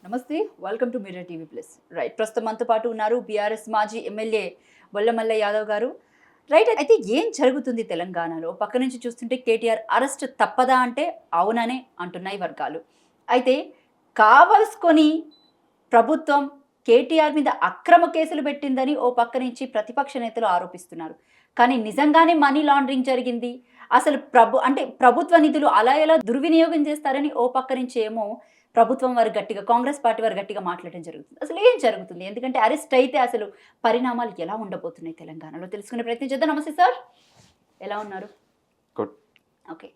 నమస్తే. Welcome to mirror TV plus. Right, ప్రస్తుతం మనతో పాటు ఉన్నారు బీఆర్ఎస్ మాజీ ఎమ్మెల్యే బొల్లమల్ల యాదవ్ గారు. రైట్, అయితే ఏం జరుగుతుంది తెలంగాణలో? పక్క నుంచి చూస్తుంటే కేటీఆర్ అరెస్ట్ తప్పదా అంటే అవుననే అంటున్నాయి వర్గాలు. అయితే కావలసుకొని ప్రభుత్వం కేటీఆర్ మీద అక్రమ కేసులు పెట్టిందని ఓ పక్క నుంచి ప్రతిపక్ష నేతలు ఆరోపిస్తున్నారు. కానీ నిజంగానే మనీ లాండరింగ్ జరిగింది. అసలు ప్రభుత్వ నిధులు అలా ఎలా దుర్వినియోగం చేస్తారని ఓ పక్క నుంచి ఏమో ప్రభుత్వం వారు గట్టిగా, కాంగ్రెస్ పార్టీ వారు గట్టిగా మాట్లాడడం జరుగుతుంది. అసలు ఏం జరుగుతుంది? ఎందుకంటే అరెస్ట్ అయితే అసలు పరిణామాలు ఎలా ఉండబోతున్నాయి తెలంగాణలో తెలుసుకునే ప్రయత్నం చేద్దాం. నమస్తే సార్, ఎలా ఉన్నారు? గుడ్. ఓకే,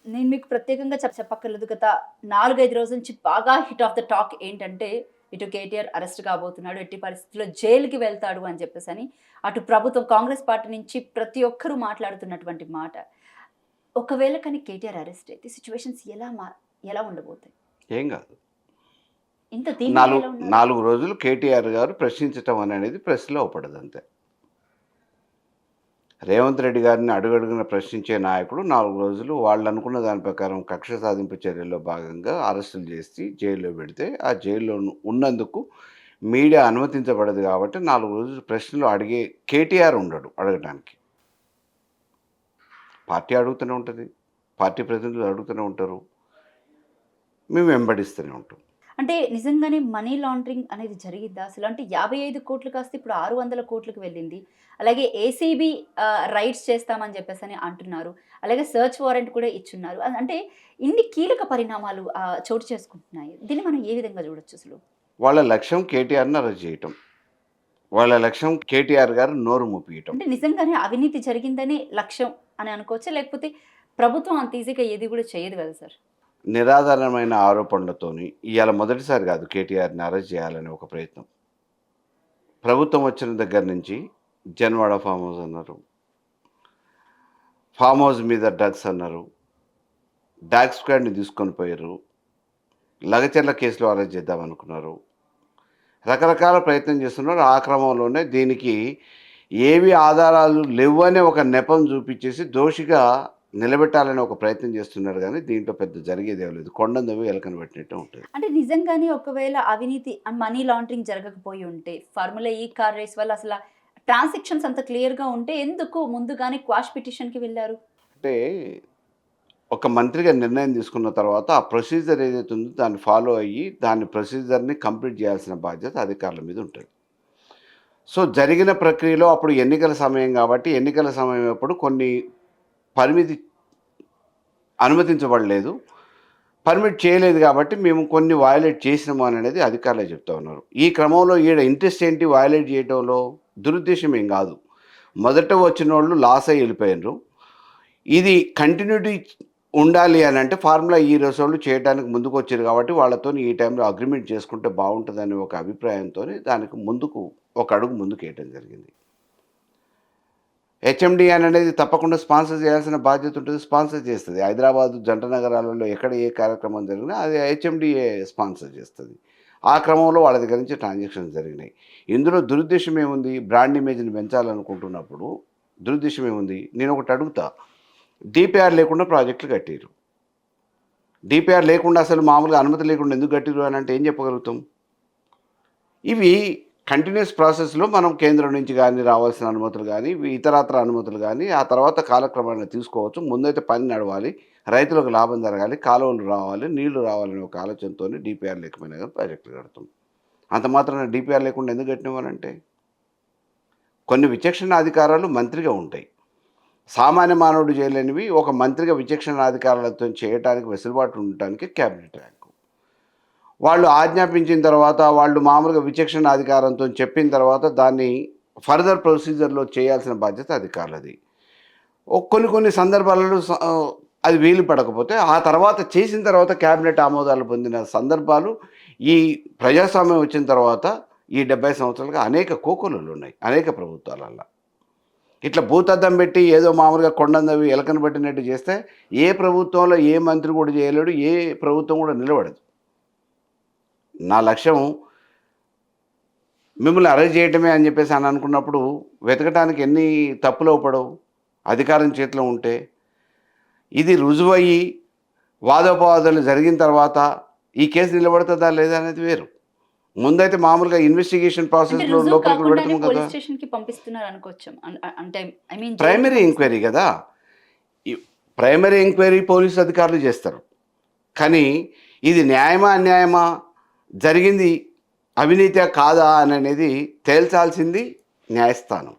నేను మీకు ప్రత్యేకంగా చెప్పక్కర్లేదు. గత 4-5 రోజుల నుంచి బాగా హిట్ ఆఫ్ ద టాక్ ఏంటంటే, ఇటు కేటీఆర్ అరెస్ట్ కాబోతున్నాడు, ఎట్టి పరిస్థితుల్లో జైలుకి వెళ్తాడు అని చెప్పేసి అటు ప్రభుత్వం, కాంగ్రెస్ పార్టీ నుంచి ప్రతి ఒక్కరూ మాట్లాడుతున్నటువంటి మాట. ఒకవేళ కానీ కేటీఆర్ అరెస్ట్ అయితే సిచ్యువేషన్స్ ఎలా ఉండబోతాయి? ఏం కాదు. ఇంత 4 రోజులు కేటీఆర్ గారు ప్రశ్నించటం అనేది ప్రెస్లో అవపడదు అంతే. రేవంత్ రెడ్డి గారిని అడుగడుగున ప్రశ్నించే నాయకుడు 4 రోజులు వాళ్ళు అనుకున్న దాని ప్రకారం కక్ష సాధింపు చర్యల్లో భాగంగా అరెస్టులు చేసి జైల్లో పెడితే, ఆ జైల్లో ఉన్నందుకు మీడియా అనుమతించబడదు కాబట్టి 4 రోజులు ప్రశ్నలు అడిగే కేటీఆర్ ఉండడు అడగడానికి. పార్టీ అడుగుతూనే ఉంటుంది, పార్టీ ప్రతినిధులు అడుగుతూనే ఉంటారు, మేము వెంబడిస్తూనే ఉంటాం. అంటే నిజంగానే మనీ లాండరింగ్ అనేది జరిగిద్దా అసలు? అంటే 55 కోట్లు కాస్త ఇప్పుడు 600 కోట్లకు వెళ్ళింది. అలాగే ఏసీబీ రైడ్స్ చేస్తామని చెప్పేసి అంటున్నారు. అలాగే సెర్చ్ వారెంట్ కూడా ఇచ్చున్నారు. అంటే ఇన్ని కీలక పరిణామాలు చోటు చేసుకుంటున్నాయి. దీన్ని మనం ఏ విధంగా చూడొచ్చు అసలు? వాళ్ళ లక్ష్యం కేటీఆర్ని అరెస్ట్ చేయటం, వాళ్ళ లక్ష్యం కేటీఆర్ గారు నోరు మూపియటం. అంటే నిజంగానే అవినీతి జరిగిందని లక్ష్యం అని అనుకోవచ్చా? లేకపోతే ప్రభుత్వం అంత ఈజీగా ఏది కూడా చేయదు కదా సార్? నిరాధారమైన ఆరోపణలతోని ఇవాళ మొదటిసారి కాదు కేటీఆర్ని అరెస్ట్ చేయాలనే ఒక ప్రయత్నం. ప్రభుత్వం వచ్చిన దగ్గర నుంచి జన్వాడ ఫామ్ హౌస్ అన్నారు, ఫామ్ హౌస్ మీద డ్రగ్స్ అన్నారు, డాగ్ స్క్వాడ్ని తీసుకొని పోయారు, లగచర్ల కేసులో అరెస్ట్ చేద్దామనుకున్నారు, రకరకాల ప్రయత్నం చేస్తున్నారు. ఆ క్రమంలోనే దీనికి ఏవి ఆధారాలు లేవనే ఒక నెపం చూపించేసి దోషిగా నిలబెట్టాలని ఒక ప్రయత్నం చేస్తున్నారు. కానీ దీంట్లో పెద్ద జరిగేదే లేదు, కొండందవి ఎలకని పెట్టినట్టు ఉంటుంది. అంటే నిజంగానే ఒకవేళ అవినీతి, మనీ లాండరింగ్ జరగకపోయి ఉంటే, ఫార్ములా ఈ కార్ రేస్ వల్ల అసలు ట్రాన్సాక్షన్స్ అంత క్లియర్గా ఉంటే ఎందుకు ముందుగానే క్వాష్ పిటిషన్కి వెళ్ళారు? అంటే ఒక మంత్రిగా నిర్ణయం తీసుకున్న తర్వాత ఆ ప్రొసీజర్ ఏదైతే ఉందో దాన్ని ఫాలో అయ్యి దాని ప్రొసీజర్ని కంప్లీట్ చేయాల్సిన బాధ్యత అధికారుల మీద ఉంటుంది. సో జరిగిన ప్రక్రియలో అప్పుడు ఎన్నికల సమయం కాబట్టి, ఎన్నికల సమయం అప్పుడు కొన్ని పరిమితి అనుమతించబడలేదు, పర్మిట్ చేయలేదు కాబట్టి మేము కొన్ని వయలేట్ చేసినాము అనేది అధికారులే చెప్తా ఉన్నారు. ఈ క్రమంలో ఈడ ఇంట్రెస్ట్ ఏంటి వయలేట్ చేయడంలో? దురుద్దేశం ఏం కాదు. మొదట వచ్చిన వాళ్ళు లాస్ అయ్యి వెళ్ళిపోయినారు. ఇది కంటిన్యూటీ ఉండాలి అని అంటే ఫార్ములా ఈ రోజులు చేయడానికి ముందుకు వచ్చారు కాబట్టి వాళ్ళతో ఈ టైంలో అగ్రిమెంట్ చేసుకుంటే బాగుంటుందనే ఒక అభిప్రాయంతో దానికి ముందుకు ఒక అడుగు ముందుకు వేయటం జరిగింది. హెచ్ఎండి అనేది తప్పకుండా స్పాన్సర్ చేయాల్సిన బాధ్యత ఉంటుంది, స్పాన్సర్ చేస్తుంది. హైదరాబాద్ జంట నగరాలలో ఎక్కడ ఏ కార్యక్రమం జరిగినా అది హెచ్ఎండిఏ స్పాన్సర్ చేస్తుంది. ఆ క్రమంలో వాళ్ళ దగ్గర నుంచి ట్రాన్సాక్షన్స్ జరిగినాయి. ఇందులో దురుద్దేశం ఏముంది? బ్రాండ్ ఇమేజ్ని పెంచాలనుకుంటున్నప్పుడు దురుద్దేశం ఏముంది? నేను ఒకటి అడుగుతా, డిపిఆర్ లేకుండా ప్రాజెక్టులు కట్టారు. డిపిఆర్ లేకుండా అసలు మామూలుగా అనుమతి లేకుండా ఎందుకు కట్టిరు అని అంటే ఏం చెప్పగలుగుతాం? ఇవి కంటిన్యూస్ ప్రాసెస్లో మనం కేంద్రం నుంచి కానీ రావాల్సిన అనుమతులు కానీ ఇతరత్ర అనుమతులు కానీ ఆ తర్వాత కాలక్రమాన్ని తీసుకోవచ్చు. ముందైతే పని నడవాలి, రైతులకు లాభం జరగాలి, కాలువలు రావాలి, నీళ్లు రావాలనే ఒక ఆలోచనతో డిపిఆర్ లేకపోయినా కానీ ప్రాజెక్టులు కడతాం. అంత మాత్రాన డిపిఆర్ లేకుండా ఎందుకు కట్టినవానంటే కొన్ని విచక్షణ అధికారాలు మంత్రిగా ఉంటాయి. సామాన్య మానవుడు చేయలేనివి ఒక మంత్రిగా విచక్షణ అధికారాలతో చేయడానికి వెసులుబాటు ఉండటానికి క్యాబినెట్ ర్యాంకు. వాళ్ళు ఆజ్ఞాపించిన తర్వాత, వాళ్ళు మామూలుగా విచక్షణ అధికారంతో చెప్పిన తర్వాత దాన్ని ఫర్దర్ ప్రొసీజర్లో చేయాల్సిన బాధ్యత అధికారులది. కొన్ని సందర్భాలలో అది వీలు పడకపోతే ఆ తర్వాత చేసిన తర్వాత క్యాబినెట్ ఆమోదాలు పొందిన సందర్భాలు ఈ ప్రజాస్వామ్యం వచ్చిన తర్వాత ఈ 70 సంవత్సరాలుగా అనేక కోకొలలు ఉన్నాయి అనేక ప్రభుత్వాలల్లో. ఇట్లా భూతద్దం పెట్టి ఏదో మామూలుగా కొండందవి ఎలకను పట్టినట్టు చేస్తే ఏ ప్రభుత్వంలో ఏ మంత్రి కూడా చేయలేడు, ఏ ప్రభుత్వం కూడా నిలబడదు. నా లక్ష్యం మిమ్మల్ని అరెస్ట్ చేయటమే అని చెప్పేసి అని అనుకున్నప్పుడు వెతకడానికి ఎన్ని తప్పులు పడవు అధికారం చేతిలో ఉంటే. ఇది రుజువయ్యి వాదోపవాదాలు జరిగిన తర్వాత ఈ కేసు నిలబడుతుందా లేదా అనేది వేరు. ముందైతే మామూలుగా ఇన్వెస్టిగేషన్ అంటే ప్రాసెస్‌లో రుజువు లోపలికి కాకుండానే పెడతాం కదా! పోలీస్ స్టేషన్‌కి పంపిస్తున్నారు అనుకోవచ్చా? అంటే ఐ మీన్ జైలుకి ప్రైమరీ పంపిస్తున్నారు. ఎంక్వైరీ గదా! ఈ ప్రైమరీ ఎంక్వైరీ పోలీసు అధికారులు చేస్తారు. కానీ ఇది న్యాయమా? అన్యాయమా? జరిగింది అవినీతా? కాదా? అనేది తేల్చాల్సింది న్యాయస్థానం.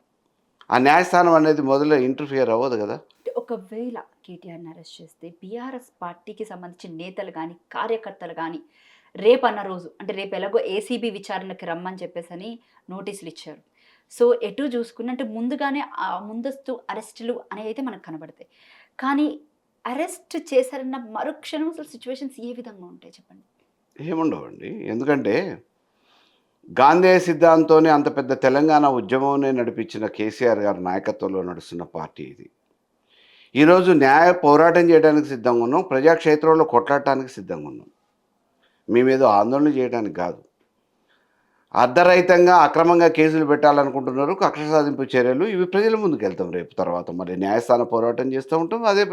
ఆ న్యాయస్థానం అనేది మొదలు ఇంటర్ఫియర్ అవ్వదు గదా! అంటే ఒకవేళ కేటీఆర్‌ని అరెస్ట్ చేస్తే బీఆర్ఎస్ పార్టీకి సంబంధించిన నేతలు గాని, కార్యకర్తలు గాని రేపన్న రోజు అంటే రేపు ఎలాగో ఏసీబీ విచారణకి రమ్మని చెప్పేసని నోటీసులు ఇచ్చారు. సో, ఎటు చూసుకున్న అంటే ముందుగానే ముందస్తు అరెస్టులు అనేవైతే మనకు కనబడతాయి. కానీ అరెస్ట్ చేశారన్న మరుక్షణం అసలు సిట్యుయేషన్స్ ఏ విధంగా ఉంటాయి చెప్పండి? ఏముండవండి. ఎందుకంటే గాంధేయ సిద్ధాంతంతోనే అంత పెద్ద తెలంగాణ ఉద్యమంనే నడిపించిన కేసీఆర్ గారి నాయకత్వంలో నడుస్తున్న పార్టీ ఇది. ఈరోజు న్యాయ పోరాటం చేయడానికి సిద్ధంగా ఉన్నాం. ప్రజాక్షేత్రంలో కొట్లాడటానికి సిద్ధంగా ఉన్నాం. మేమేదో ఆందోళన చేయడానికి కాదు. అర్ధరహితంగా అక్రమంగా కేసులు పెట్టాలనుకుంటున్నారు. కక్ష సాధింపు చర్యలు ఇవి ప్రజల ముందుకెళ్తాం రేపు తర్వాత. మరి న్యాయస్థాన పోరాటం చేస్తూ ఉంటాం. అదే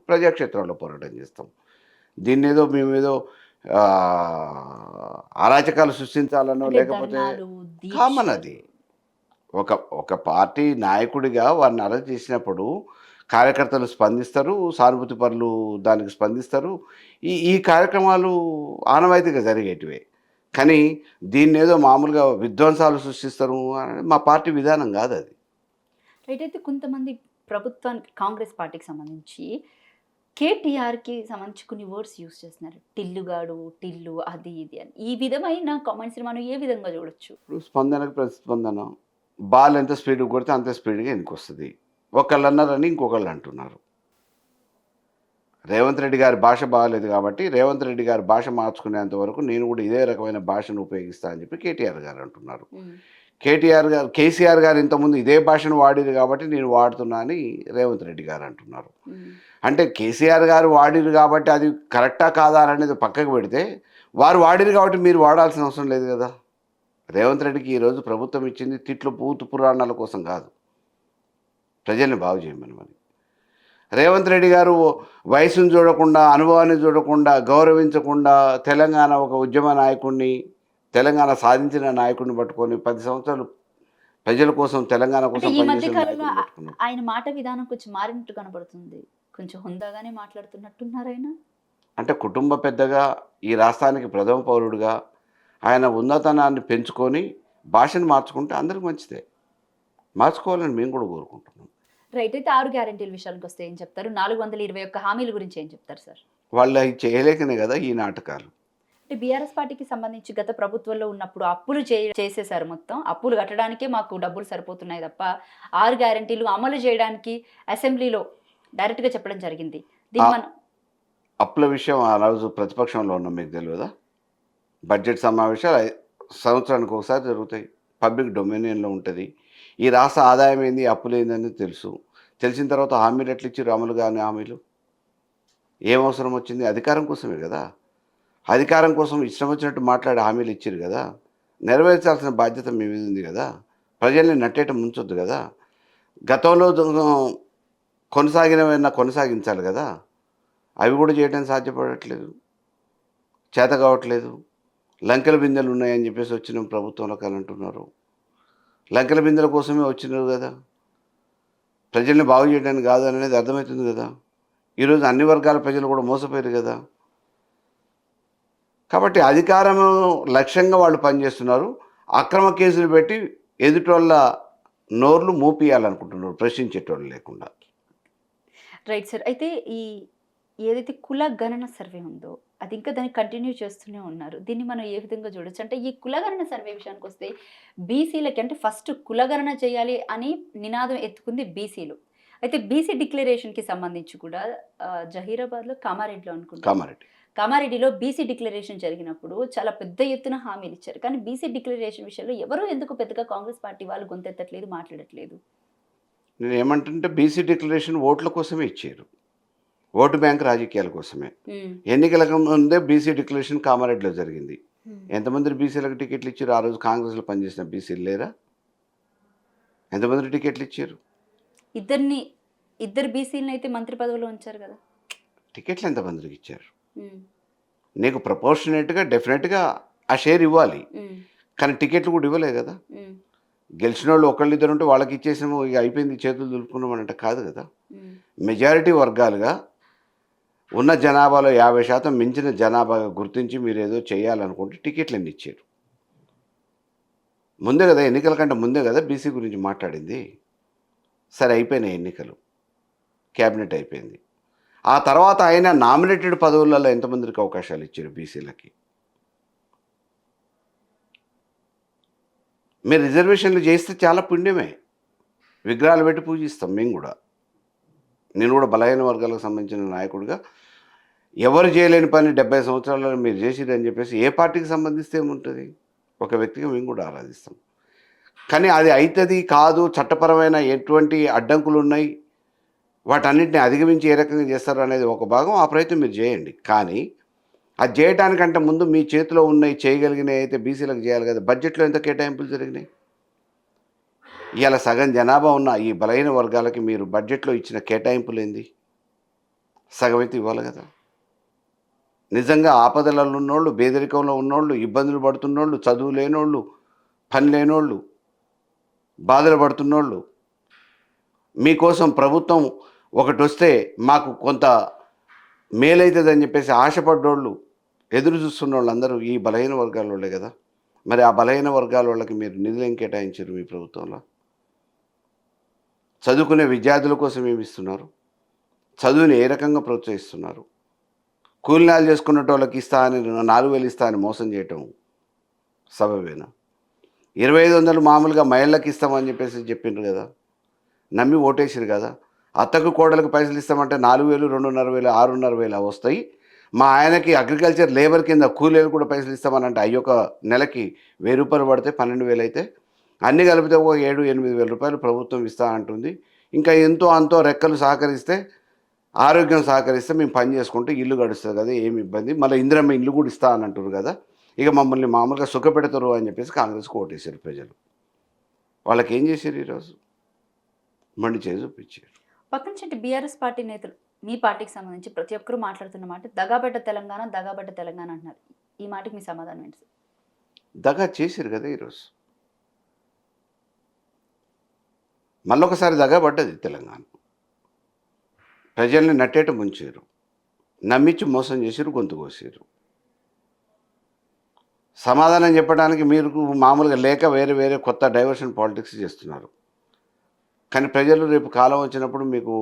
ప్రజాక్షేత్రంలో పోరాటం చేస్తాం. దీన్నేదో మేమేదో అరాచకాలు సృష్టించాలనో అంటే లేకపోతే ధర్నాలు, కామన్ అది. దీక్షలు. ఒక ఒక పార్టీ నాయకుడిగా వారిని అరెస్ట్ చేసినప్పుడు కార్యకర్తలు స్పందిస్తారు. సానుభూతి పరులు దానికి స్పందిస్తారు. ఈ కార్యక్రమాలు ఆనవాయితీగా జరిగేటివే. కానీ దీన్నేదో మామూలుగా విధ్వంసాలు సృష్టిస్తారు అనేది మా పార్టీ విధానం కాదది. రైట్. అయితే కొంతమంది ప్రభుత్వానికి కాంగ్రెస్ పార్టీకి సంబంధించి కేటీఆర్‌కి సంబంధించి కొన్ని వర్డ్స్ యూజ్ చేస్తున్నారు. టిల్లుగాడు, టిల్లు అది ఇది అని. ఈ విధమైన కామెంట్స్‌ని మనం ఏ విధంగా చూడొచ్చు? ఇప్పుడు స్పందనకు ప్రతిస్పందన. బాల్ ఎంత స్పీడ్‌గా కొడితే అంతే స్పీడ్‌గా ఎనకొస్తది. ఒకళ్ళన్నారని ఇంకొకళ్ళు అంటున్నారు. రేవంత్ రెడ్డి గారి భాష బాగాలేదు కాబట్టి, రేవంత్ రెడ్డి గారి భాష మార్చుకునేంత వరకు నేను కూడా ఇదే రకమైన భాషను ఉపయోగిస్తా అని చెప్పి కేటీఆర్ గారు అంటున్నారు. హ్మ్. కేసీఆర్ గారు ఇంతకుముందు ఇదే భాషను వాడిరు కాబట్టి నేను వాడుతున్నా అని రేవంత్ రెడ్డి గారు అంటున్నారు. హ్మ్. అంటే కేసీఆర్ గారు వాడిరు కాబట్టి అది కరెక్టా కాదా అనేది పక్కకు పెడితే, వారు వాడిరు కాబట్టి మీరు వాడాల్సిన అవసరం లేదు కదా! రేవంత్ రెడ్డికి ఈరోజు ప్రభుత్వం ఇచ్చింది తిట్లు, బూతు పురాణాల కోసం కాదు. ప్రజల్ని బాగు చేయమని. రేవంత్ రెడ్డి గారు వయసును చూడకుండా, అనుభవాన్ని చూడకుండా, గౌరవించకుండా తెలంగాణ ఒక ఉద్యమ నాయకుడిని, తెలంగాణ సాధించిన నాయకుడిని పట్టుకొని 10 సంవత్సరాలు ప్రజల కోసం, తెలంగాణ అంటే కోసం ఈ మధ్య పనిచేసిన కాలంలో నాయకుడిని పట్టుకున్నారు. ఆయన మాట విధానం కొంచెం మారినట్టు కనబడుతుంది. కొంచెం హుందాగానే మాట్లాడుతున్నట్టున్నారాయన? అంటే కుటుంబ పెద్దగా, ఈ రాష్ట్రానికి ప్రథమ పౌరుడుగా ఆయన ఉన్నతనాన్ని పెంచుకొని భాషను మార్చుకుంటే అందరికి మంచిదే. మార్చుకోవాలని మేము కూడా కోరుకుంటున్నాం. రైట్. అయితే 6 గ్యారంటీల విషయానికొస్తే ఏం చెప్తారు? 421 హామీల గురించి ఏం చెప్తారు సార్? వాళ్ళు అవి చేయలేకనే కదా ఈ నాటకాలు. అంటే బీఆర్ఎస్ పార్టీకి సంబంధించి గత ప్రభుత్వంలో ఉన్నప్పుడు అప్పులు చేసేసారు మొత్తం. అప్పులు కట్టడానికే మాకు డబ్బులు సరిపోతున్నాయి తప్ప 6 గ్యారంటీలు అమలు చేయడానికి అసెంబ్లీలో డైరెక్ట్‌గా చెప్పడం జరిగింది. ఆ దీన్ని మనం అప్పుల విషయం ఆ రోజు ప్రతిపక్షంలో ఉన్నాం మీకు తెలియదా? బడ్జెట్ సమావేశాలు సంవత్సరానికి ఒకసారి జరుగుతాయి. పబ్లిక్ డొమినియన్‌లో ఉంటది. ఈ రాష్ట్ర ఆదాయం ఏంది, అప్పులేందని తెలుసు. తెలిసిన తర్వాత హామీలు ఎట్లా ఇచ్చిర్రు అమలు కాని హామీలు? ఏం అవసరం వచ్చింది? అధికారం కోసమే గదా! అధికారం కోసం ఇష్టం వచ్చినట్టు మాట్లాడి హామీలు ఇచ్చిర్రు గదా! నెరవేర్చాల్సిన బాధ్యత మీ మీద ఉంది గదా! ప్రజల్ని నట్టేట ముంచొద్దు గదా! గతంలో కొనసాగినవైనా కొనసాగించాలి గదా! అవి కూడా చేయడం సాధ్యపడట్లేదు. చేత కావట్లేదు. లంకెల బిందెలు ఉన్నాయని చెప్పేసి వచ్చిన ప్రభుత్వంలోకి అని అంటున్నారు. లంకెల బిందెల కోసమే వచ్చినారు గదా! ప్రజల్ని బాగు చేయడానికి కాదు అనేది అర్థమవుతుంది గదా! ఈరోజు అన్ని వర్గాల ప్రజలు కూడా మోసపోయారు గదా! కాబట్టి అధికారము లక్ష్యంగా వాళ్ళు పనిచేస్తున్నారు. అక్రమ కేసులు పెట్టి ఎదుటోళ్ళ నోర్లు మూపియాలనుకుంటున్నారు ప్రశ్నించేటోళ్ళు లేకుండా. Right sir. అయితే ఏదైతే కుల గణన సర్వే ఉందో అది ఇంకా దాన్ని కంటిన్యూ చేస్తూనే ఉన్నారు. దీన్ని మనం ఏ విధంగా చూడొచ్చు? అంటే ఈ కులగణన సర్వే విషయానికొస్తే బీసీలకి అంటే ఫస్ట్ కులగణన చేయాలి అని నినాదం ఎత్తుకుంది బీసీలు. అయితే బీసీ డిక్లరేషన్‌కి సంబంధించి కూడా జహీరాబాద్‌లో, కామారెడ్డిలో అనుకుంటా. కామారెడ్డి. కామారెడ్డిలో బీసీ డిక్లరేషన్ జరిగినప్పుడు చాలా పెద్ద ఎత్తున హామీలిచ్చారు. కానీ బీసీ డిక్లరేషన్ విషయంలో ఎవరు ఎందుకు పెద్దగా కాంగ్రెస్ పార్టీ వాళ్ళు గొంతెత్తట్లేదు, మాట్లాడట్లేదు? నేనేమంటుంటే బీసీ డిక్లరేషన్ ఓట్ల కోసమే ఇచ్చారు. ఓటు బ్యాంక్ రాజకీయాల కోసమే. హ్మ్. ఎన్నికలకు ముందే బీసీ డిక్లరేషన్ కామారెడ్డిలో జరిగింది. హ్మ్. ఎంతమంది బీసీలకు టికెట్లు ఇచ్చారు? ఆ రోజు కాంగ్రెస్‌లో పనిచేసిన బీసీలు లేరా? ఎంతమందికి టికెట్లు ఇచ్చారు? ఇద్దరిని ఇద్దరు బీసీలనైతే మంత్రి పదవిలో ఉంచారు గదా! టికెట్లు ఎంతమందికి ఇచ్చారు? హ్మ్. నీకు ప్రపోర్షనేట్గా డెఫినెట్గా ఆ షేర్ ఇవ్వాలి. కానీ టికెట్లు కూడా ఇవ్వలేదు కదా. గెలిచిన వాళ్ళు ఒకళ్ళిద్దరు ఉంటే వాళ్ళకి ఇచ్చేసాము, ఇక అయిపోయింది చేతులు దులుపుకున్నాం అంటే కాదు కదా. మెజారిటీ వర్గాలుగా ఉన్న జనాభాలో 50% మించిన జనాభాగా గుర్తించి మీరు ఏదో చేయాలనుకుంటే టికెట్లన్నీ ఇచ్చారు. ముందే కదా, ఎన్నికల కంటే ముందే కదా బీసీ గురించి మాట్లాడింది. సరే అయిపోయినాయి ఎన్నికలు, క్యాబినెట్ అయిపోయింది. ఆ తర్వాత ఆయన నామినేటెడ్ పదవులలో ఎంతమందికి అవకాశాలు ఇచ్చారు బీసీలకి? మీరు రిజర్వేషన్లు చేస్తే చాలా పుణ్యమే, విగ్రహాలు పెట్టి పూజిస్తాం మేము కూడా. నేను కూడా బలహీన వర్గాలకు సంబంధించిన నాయకుడిగా ఎవరు చేయలేని పని 70 సంవత్సరాలలో మీరు చేసిరని చెప్పేసి ఏ పార్టీకి సంబంధిస్తే ఏముంటుంది, ఒక వ్యక్తిగా మేము కూడా ఆరాధిస్తాం. కానీ అది అవుతుంది కాదు, చట్టపరమైన ఎటువంటి అడ్డంకులు ఉన్నాయి, వాటన్నిటిని అధిగమించి ఏ రకంగా చేస్తారు అనేది ఒక భాగం. ఆ ప్రయత్నం మీరు చేయండి. కానీ అది చేయడానికంటే ముందు మీ చేతిలో ఉన్నాయి చేయగలిగినవి అయితే బీసీలకు చేయాలి కదా. బడ్జెట్లో ఎంత కేటాయింపులు జరిగినాయి? ఇవాళ సగం జనాభా ఉన్న ఈ బలహీన వర్గాలకి మీరు బడ్జెట్లో ఇచ్చిన కేటాయింపులు ఏంది? సగం అయితే ఇవ్వాలి కదా. నిజంగా ఆపదలలో ఉన్నోళ్ళు, పేదరికంలో ఉన్నోళ్ళు, ఇబ్బందులు పడుతున్నోళ్ళు, చదువు లేనోళ్ళు, పని లేనోళ్ళు, బాధలు పడుతున్నోళ్ళు, మీకోసం ప్రభుత్వం ఒకటి వస్తే మాకు కొంత మేలైతుందని చెప్పేసి ఆశపడ్డోళ్ళు, ఎదురు చూస్తున్న వాళ్ళందరూ ఈ బలహీన వర్గాల వాళ్ళే కదా. మరి ఆ బలహీన వర్గాల వాళ్ళకి మీరు నిధులు ఏం కేటాయించారు మీ ప్రభుత్వంలో? చదువుకునే విద్యార్థుల కోసం ఏమి ఇస్తున్నారు? చదువుని ఏ రకంగా ప్రోత్సహిస్తున్నారు? కూలినాలు చేసుకున్నట్టు వాళ్ళకి ఇస్తా అని 4,000 ఇస్తా అని మోసం చేయటం సబబేనా? 2,500 మామూలుగా మహిళలకు ఇస్తామని చెప్పేసి చెప్పిండ్రు కదా, నమ్మి ఓటేసారు కదా. అత్తకు కోడలకు పైసలు ఇస్తామంటే 4,000, 2,500, 6,500 వస్తాయి. మా ఆయనకి అగ్రికల్చర్ లేబర్ కింద కూలీలు కూడా పైసలు ఇస్తామనంటే అయ్యొక నెలకి 1,000 రూపాయలు పడితే 12,000 అయితే అన్నీ కలిపితే ఒక 7,000-8,000 రూపాయలు ప్రభుత్వం ఇస్తా అంటుంది. ఇంకా ఎంతో అంతో రెక్కలు సహకరిస్తే, ఆరోగ్యం సహకరిస్తే మేము పని చేసుకుంటే ఇల్లు గడుస్తుంది కదా, ఏమి ఇబ్బంది. మళ్ళీ ఇందిరమ్మ ఇల్లు కూడా ఇస్తా అని అంటారు కదా. ఇక మమ్మల్ని మామూలుగా సుఖపెడతారు అని చెప్పేసి కాంగ్రెస్కి ఓటేశారు ప్రజలు. వాళ్ళకి ఏం చేశారు? ఈరోజు మండి చేసి చూపించారు. పక్కన చెట్టు బీఆర్ఎస్ పార్టీ నేతలు మీ పార్టీకి సంబంధించి ప్రతి ఒక్కరూ మాట్లాడుతున్న మాట దగాబడ్డ తెలంగాణ, దగాబడ్డ తెలంగాణ అంటున్నారు. ఈ మాటకి మీ సమాధానం ఏంటి? దగా చేశారు కదా ఈరోజు. మళ్ళొకసారి దగా పడ్డది తెలంగాణ. ప్రజల్ని నట్టేట ముంచారు, నమ్మించి మోసం చేసారు, గొంతు కోసారు. సమాధానం చెప్పడానికి మీరు మామూలుగా లేక వేరే వేరే కొత్త డైవర్షన్ పాలిటిక్స్ చేస్తున్నారు. కానీ ప్రజలు రేపు కాలం వచ్చినప్పుడు మీకు